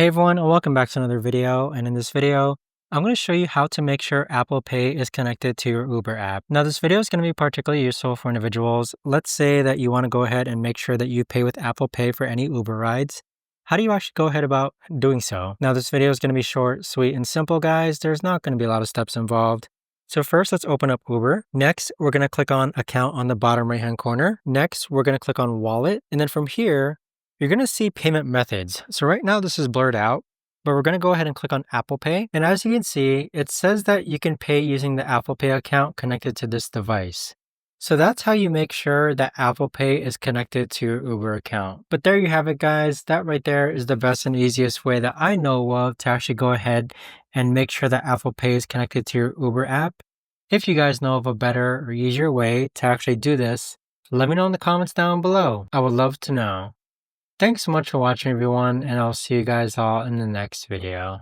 Hey everyone, and welcome back to another video. And in this video, I'm going to show you how to make sure Apple Pay is connected to your Uber app. Now, this video is going to be particularly useful for individuals. Let's say that you want to go ahead and make sure that you pay with Apple Pay for any Uber rides. How do you actually go ahead about doing so? Now, this video is going to be short, sweet, and simple, guys. There's not going to be a lot of steps involved. So first, let's open up Uber. Next, we're going to click on Account on the bottom right-hand corner. Next, we're going to click on Wallet. And then from here, you're going to see payment methods. So right now this is blurred out, but we're going to go ahead and click on Apple Pay. And as you can see, it says that you can pay using the Apple Pay account connected to this device. So that's how you make sure that Apple Pay is connected to your Uber account. But there you have it, guys. That right there is the best and easiest way that I know of to actually go ahead and make sure that Apple Pay is connected to your Uber app. If you guys know of a better or easier way to actually do this, let me know in the comments down below. I would love to know. Thanks so much for watching, everyone, and I'll see you guys all in the next video.